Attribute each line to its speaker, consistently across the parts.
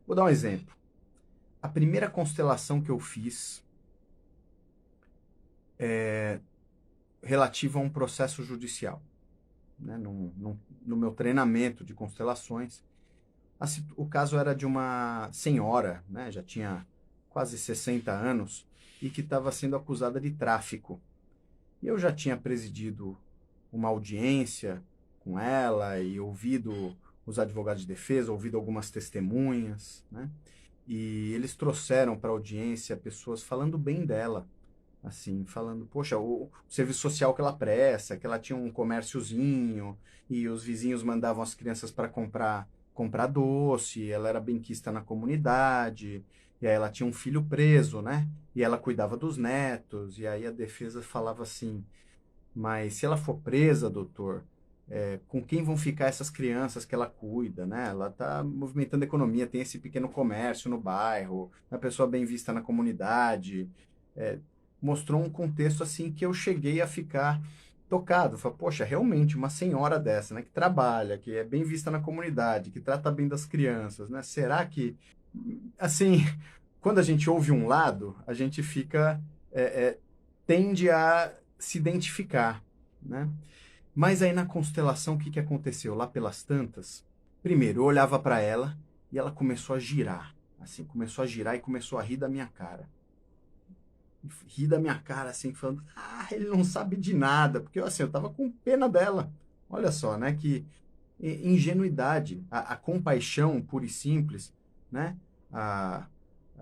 Speaker 1: Vou dar um exemplo. A primeira constelação que eu fiz é relativa a um processo judicial, né? No meu treinamento de constelações. O caso era de uma senhora, né? Já tinha quase 60 anos e que estava sendo acusada de tráfico. E eu já tinha presidido uma audiência com ela e ouvido os advogados de defesa, ouvido algumas testemunhas, né? E eles trouxeram para a audiência pessoas falando bem dela, assim, falando, poxa, o serviço social que ela presta, que ela tinha um comérciozinho e os vizinhos mandavam as crianças para comprar doce, ela era benquista na comunidade, e aí ela tinha um filho preso, né? E ela cuidava dos netos, e aí a defesa falava assim, mas se ela for presa, doutor, com quem vão ficar essas crianças que ela cuida, né? Ela está movimentando a economia, tem esse pequeno comércio no bairro, uma pessoa bem vista na comunidade. É, mostrou um contexto assim que eu cheguei a ficar tocado. Falei, poxa, realmente uma senhora dessa, né, que trabalha, que é bem vista na comunidade, que trata bem das crianças, né? Será que, assim, quando a gente ouve um lado, a gente fica, tende a se identificar, né? Mas aí na constelação, o que que aconteceu? Lá pelas tantas, primeiro, eu olhava para ela e ela começou a girar. Assim, começou a girar e começou a rir da minha cara. Rir da minha cara, assim, falando, ah, ele não sabe de nada. Porque, assim, eu tava com pena dela. Olha só, né? Que ingenuidade, a compaixão pura e simples, né? A,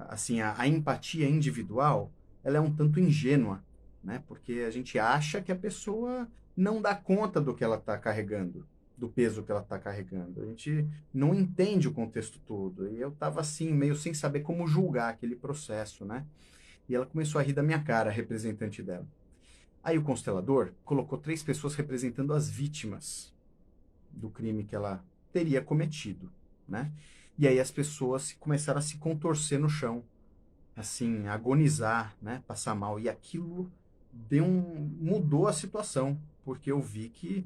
Speaker 1: assim, a empatia individual, ela é um tanto ingênua, né? Porque a gente acha que a pessoa não dá conta do que ela está carregando, do peso que ela está carregando. A gente não entende o contexto todo. E eu estava assim, meio sem saber como julgar aquele processo, né? E ela começou a rir da minha cara, a representante dela. Aí o constelador colocou três pessoas representando as vítimas do crime que ela teria cometido, né? E aí as pessoas começaram a se contorcer no chão, assim, agonizar, né? Passar mal. E aquilo mudou a situação, porque eu vi que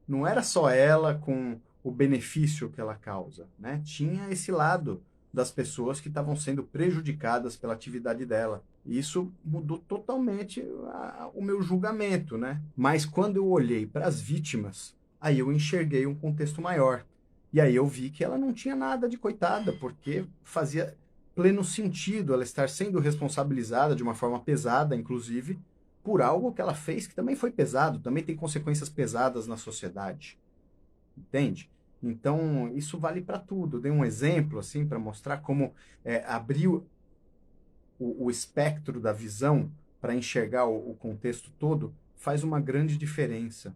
Speaker 1: não era só ela com o benefício que ela causa, né? Tinha esse lado das pessoas que estavam sendo prejudicadas pela atividade dela. E isso mudou totalmente o meu julgamento, né? Mas quando eu olhei para as vítimas, aí eu enxerguei um contexto maior. E aí eu vi que ela não tinha nada de coitada, porque fazia pleno sentido ela estar sendo responsabilizada de uma forma pesada, inclusive, por algo que ela fez que também foi pesado, também tem consequências pesadas na sociedade, entende? Então, isso vale para tudo. Eu dei um exemplo, assim, para mostrar como abrir o espectro da visão para enxergar o contexto todo faz uma grande diferença.